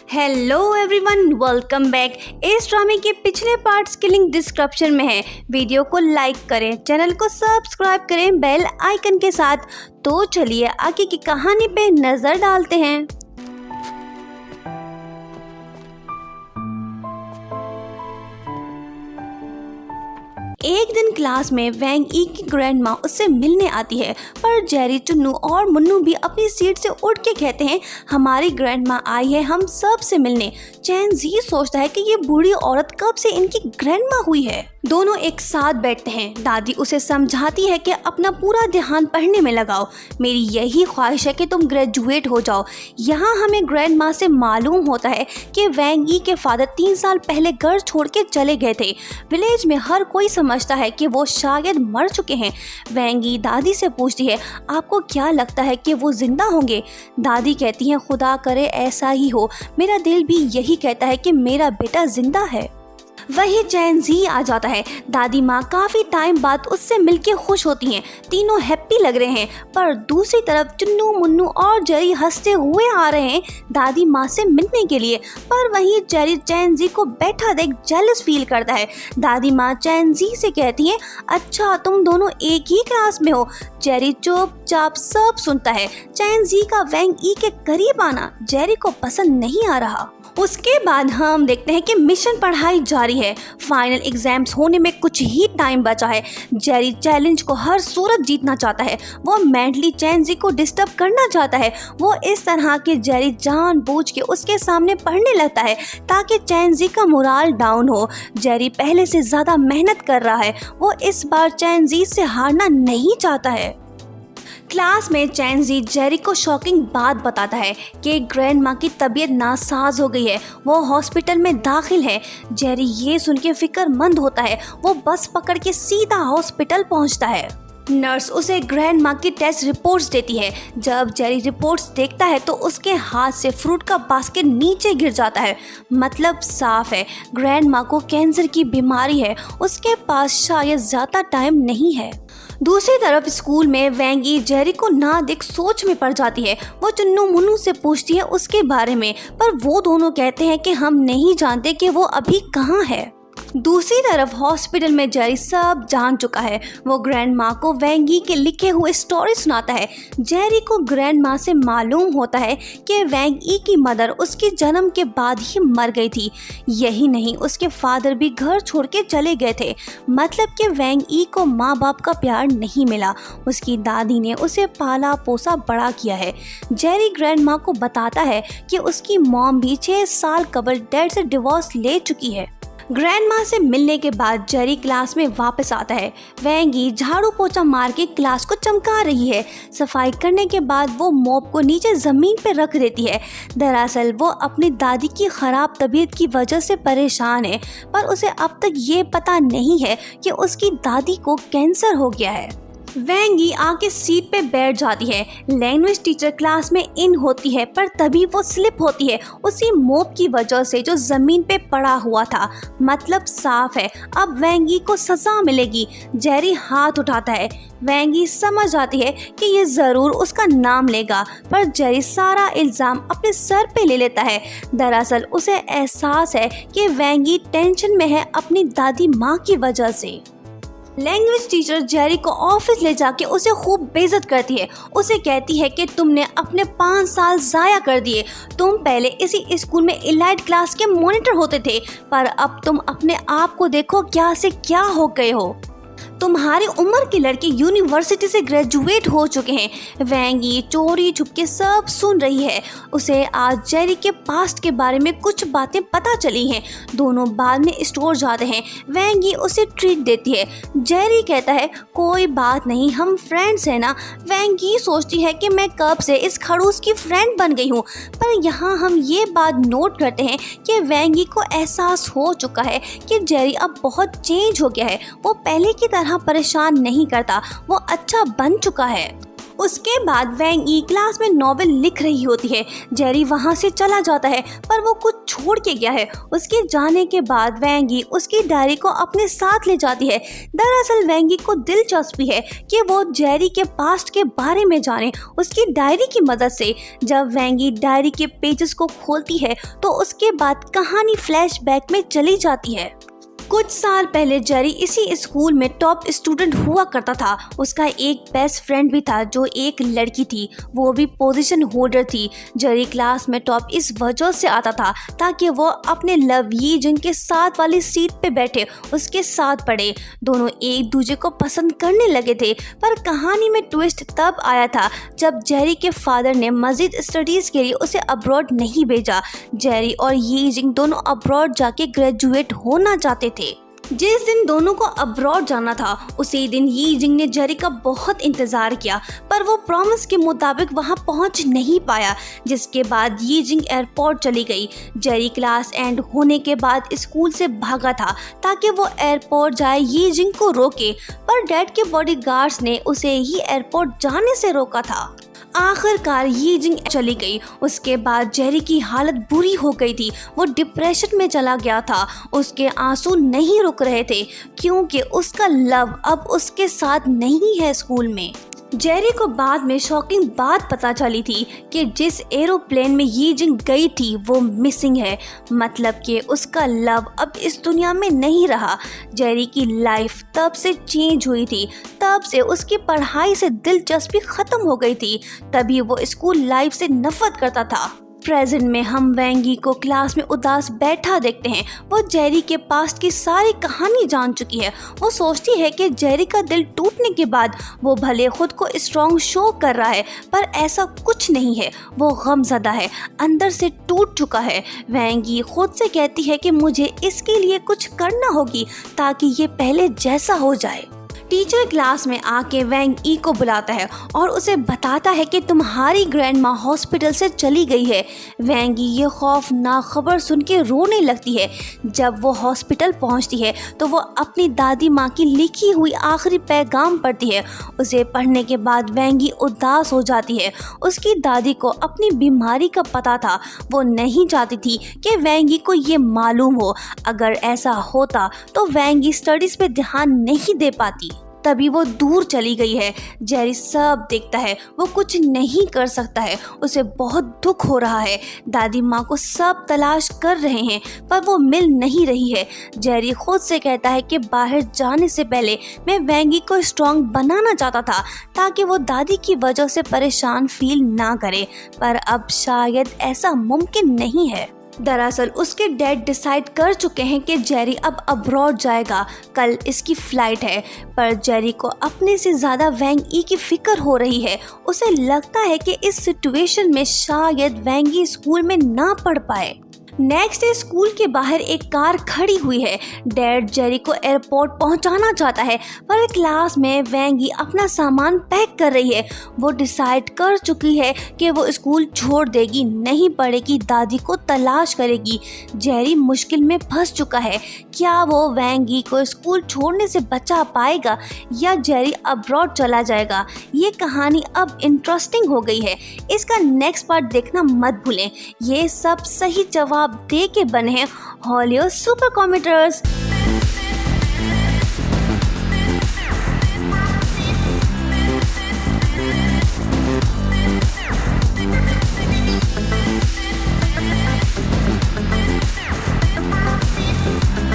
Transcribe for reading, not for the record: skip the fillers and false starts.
Hello everyone, welcome back. इस ड्रामे के पिछले पार्ट्स की लिंक डिस्क्रिप्शन में है। वीडियो को लाइक करें, चैनल को सब्सक्राइब करें बेल आइकन के साथ। तो चलिए आगे की कहानी पे नजर डालते हैं। एक दिन क्लास में वैंग ई की ग्रैंड माँ उससे मिलने आती है, पर जेरी, चुन्नू और मुन्नू भी अपनी सीट से उठ के कहते हैं हमारी ग्रैंड माँ आई है हम सब से मिलने। चैन जी सोचता है कि ये बूढ़ी औरत कब से इनकी ग्रैंड माँ हुई है। दोनों एक साथ बैठते हैं। दादी उसे समझाती है कि अपना पूरा ध्यान पढ़ने में लगाओ, मेरी यही ख्वाहिश है कि तुम ग्रेजुएट हो जाओ। यहाँ हमें ग्रैंड माँ से मालूम होता है कि वैंग ई के फादर 3 साल पहले घर छोड़ के चले गए थे। विलेज में हर कोई समझता है कि वो शायद मर चुके हैं। वैंग ई दादी से पूछती है आपको क्या लगता है कि वो जिंदा होंगे। दादी कहती है खुदा करे ऐसा ही हो, मेरा दिल भी यही कहता है कि मेरा बेटा जिंदा है। वही चैन जी आ जाता है। दादी माँ काफी टाइम बाद उससे मिलके खुश होती हैं। तीनों हैप्पी लग रहे हैं, पर दूसरी तरफ चुन्नू, मुन्नू और जेरी हंसते हुए आ रहे हैं दादी माँ से मिलने के लिए। पर वही जेरी चैन जी को बैठा देख जेलस फील करता है। दादी माँ चैन जी से कहती है अच्छा तुम दोनों एक ही क्लास में हो। जेरी चुपचाप सब सुनता है। चैन जी का वैंग ई के करीब आना जेरी को पसंद नहीं आ रहा। उसके बाद हम देखते हैं कि मिशन पढ़ाई जारी है। फाइनल एग्जाम्स होने में कुछ ही टाइम बचा है। जेरी चैलेंज को हर सूरत जीतना चाहता है। वो मेंटली चैन जी को डिस्टर्ब करना चाहता है। वो इस तरह के जेरी जानबूझ के उसके सामने पढ़ने लगता है ताकि चैन जी का मोराल डाउन हो। जेरी पहले से ज्यादा मेहनत कर रहा है। वो इस बार चैन जी से हारना नहीं चाहता है। क्लास में चैन जी जेरी को शॉकिंग बात बताता है कि ग्रैंड माँ की तबीयत नासाज हो गई है, वो हॉस्पिटल में दाखिल है। जेरी ये सुन के फिक्रमंद होता है। वो बस पकड़ के सीधा हॉस्पिटल पहुँचता है। नर्स उसे ग्रैंड माँ की टेस्ट रिपोर्ट्स देती है। जब जेरी रिपोर्ट्स देखता है तो उसके हाथ से फ्रूट का बास्केट नीचे गिर जाता है। मतलब साफ है ग्रैंड माँ को कैंसर की बीमारी है। उसके पास शायद ज्यादा टाइम नहीं है। दूसरी तरफ स्कूल में वैंग ई जेरी को ना देख सोच में पड़ जाती है। वो चुन्नू मुन्नू से पूछती है उसके बारे में, पर वो दोनों कहते हैं कि हम नहीं जानते कि वो अभी कहाँ है। दूसरी तरफ हॉस्पिटल में जेरी सब जान चुका है। वो ग्रैंड माँ को वैंग ई के लिखे हुए स्टोरी सुनाता है। जेरी को ग्रैंड माँ से मालूम होता है कि वैंग ई की मदर उसके जन्म के बाद ही मर गई थी। यही नहीं, उसके फादर भी घर छोड़ के चले गए थे। मतलब कि वैंग ई को माँ बाप का प्यार नहीं मिला। उसकी दादी ने उसे पाला पोसा बड़ा किया है। जेरी ग्रैंड माँ को बताता है कि उसकी मॉम भी 6 साल कबल डैड से डिवोर्स ले चुकी है। ग्रैंड माँ से मिलने के बाद जेरी क्लास में वापस आता है। वैंग ई झाड़ू पोछा मार के क्लास को चमका रही है। सफाई करने के बाद वो मॉप को नीचे जमीन पर रख देती है। दरअसल वो अपनी दादी की खराब तबीयत की वजह से परेशान है, पर उसे अब तक ये पता नहीं है कि उसकी दादी को कैंसर हो गया है। वैंग ई आके सीट पे बैठ जाती है। लैंग्वेज टीचर क्लास में इन होती है, पर तभी वो स्लिप होती है उसी मोप की वजह से जो जमीन पे पड़ा हुआ था। मतलब साफ है अब वैंग ई को सजा मिलेगी। जेरी हाथ उठाता है। वैंग ई समझ आती है कि ये जरूर उसका नाम लेगा, पर जेरी सारा इल्जाम अपने सर पे ले लेता है। दरअसल उसे एहसास है कि वैंग ई टेंशन में है अपनी दादी माँ की वजह से। लैंग्वेज टीचर जेरी को ऑफिस ले जाके उसे खूब बेइज्जत करती है। उसे कहती है कि तुमने अपने 5 साल जाया कर दिए। तुम पहले इसी स्कूल में इलाइट क्लास के मॉनिटर होते थे, पर अब तुम अपने आप को देखो क्या से क्या हो गए हो। तुम्हारी उम्र के लड़के यूनिवर्सिटी से ग्रेजुएट हो चुके हैं। वैंग ई चोरी छुपके सब सुन रही है। उसे आज जेरी के पास्ट के बारे में कुछ बातें पता चली हैं। दोनों बाद में स्टोर जाते हैं। वैंग ई उसे ट्रीट देती है। जेरी कहता है कोई बात नहीं, हम फ्रेंड्स हैं ना। वैंग ई सोचती है कि मैं कब से इस खड़ूस की फ्रेंड बन गई हूँ। पर यहाँ हम ये बात नोट करते हैं कि वैंग ई को एहसास हो चुका है कि जेरी अब बहुत चेंज हो गया है। वो पहले की तरह परेशान नहीं करता, वो अच्छा बन चुका है। उसके बाद वैंग ई क्लास में नॉवेल लिख रही होती है। जेरी वहाँ से चला जाता है, पर वो कुछ छोड़ के गया है। उसके जाने के बाद वेंगी उसकी डायरी को अपने साथ ले जाती है। दरअसल वेंगी को दिलचस्पी है कि वो जेरी के पास्ट के बारे में जाने उसकी डायरी की मदद से। जब वेंगी डायरी के पेजेस को खोलती है तो उसके बाद कहानी फ्लैशबैक में चली जाती है। कुछ साल पहले जेरी इसी स्कूल में टॉप स्टूडेंट हुआ करता था। उसका एक बेस्ट फ्रेंड भी था जो एक लड़की थी, वो भी पोजीशन होल्डर थी। जेरी क्लास में टॉप इस वजह से आता था ताकि वो अपने लव ये जिनके साथ वाली सीट पे बैठे उसके साथ पढ़े। दोनों एक दूसरे को पसंद करने लगे थे, पर कहानी में ट्विस्ट तब आया था जब जेरी के फादर ने मजीद स्टडीज के लिए उसे अब्रॉड नहीं भेजा। जेरी और ये जिंग दोनों अब्रॉड जाके ग्रेजुएट होना चाहते थे। जिस दिन दोनों को अब्रॉड जाना था उसी दिन यी जिंग ने जेरी का बहुत इंतजार किया, पर वो प्रॉमिस के मुताबिक वहां पहुंच नहीं पाया, जिसके बाद यी जिंग एयरपोर्ट चली गई। जेरी क्लास एंड होने के बाद स्कूल से भागा था ताकि वो एयरपोर्ट जाए यी जिंग को रोके, पर डैड के बॉडीगार्ड्स ने उसे ही एयरपोर्ट जाने से रोका था। आखिरकार ये जिंग चली गई। उसके बाद जेरी की हालत बुरी हो गई थी, वो डिप्रेशन में चला गया था। उसके आंसू नहीं रुक रहे थे क्योंकि उसका लव अब उसके साथ नहीं है स्कूल में। जेरी को बाद में शॉकिंग बात पता चली थी कि जिस एरोप्लेन में ये जिंग गई थी वो मिसिंग है, मतलब कि उसका लव अब इस दुनिया में नहीं रहा। जेरी की लाइफ तब से चेंज हुई थी, तब से उसकी पढ़ाई से दिलचस्पी खत्म हो गई थी, तभी वो स्कूल लाइफ से नफरत करता था। प्रेजेंट में हम वेंगी को क्लास में उदास बैठा देखते हैं। वो जेरी के पास्ट की सारी कहानी जान चुकी है। वो सोचती है कि जेरी का दिल टूटने के बाद वो भले खुद को स्ट्रॉन्ग शो कर रहा है, पर ऐसा कुछ नहीं है। वो गमज़दा है, अंदर से टूट चुका है। वेंगी खुद से कहती है कि मुझे इसके लिए कुछ करना होगी ताकि ये पहले जैसा हो जाए। टीचर क्लास में आके वेंग ई को बुलाता है और उसे बताता है कि तुम्हारी ग्रैंड माँ हॉस्पिटल से चली गई है। वेंगी ये खौफनाक खबर सुन के रोने लगती है। जब वो हॉस्पिटल पहुंचती है तो वो अपनी दादी माँ की लिखी हुई आखिरी पैगाम पढ़ती है। उसे पढ़ने के बाद वेंगी उदास हो जाती है। उसकी दादी को अपनी बीमारी का पता था। वो नहीं चाहती थी कि वेंगी को ये मालूम हो। अगर ऐसा होता तो वेंगी स्टडीज पे ध्यान नहीं दे पाती। तभी वो दूर चली गई है। जेरी सब देखता है, वो कुछ नहीं कर सकता है। उसे बहुत दुख हो रहा है। दादी माँ को सब तलाश कर रहे हैं पर वो मिल नहीं रही है। जेरी खुद से कहता है कि बाहर जाने से पहले मैं वेंगी को स्ट्रॉन्ग बनाना चाहता था ताकि वो दादी की वजह से परेशान फील ना करे, पर अब शायद ऐसा मुमकिन नहीं है। दरअसल उसके डैड डिसाइड कर चुके हैं कि जेरी अब अब्रॉड जाएगा। कल इसकी फ्लाइट है, पर जेरी को अपने से ज़्यादा वेंग ई की फिक्र हो रही है। उसे लगता है कि इस सिचुएशन में शायद वेंगी स्कूल में ना पढ़ पाए। नेक्स्ट डे स्कूल के बाहर एक कार खड़ी हुई है। डैड जेरी को एयरपोर्ट पहुंचाना चाहता है, पर क्लास में वेंगी अपना सामान पैक कर रही है। वो डिसाइड कर चुकी है कि वो स्कूल छोड़ देगी, नहीं पढ़ेगी, दादी को तलाश करेगी। जेरी मुश्किल में फंस चुका है। क्या वो वेंगी को स्कूल छोड़ने से बचा पाएगा या जेरी अब्रॉड चला जाएगा? ये कहानी अब इंटरेस्टिंग हो गई है। इसका नेक्स्ट पार्ट देखना मत भूलें। ये सब सही जवाब दे के बने हैं हॉलीवुड सुपर कॉमेडियर्स।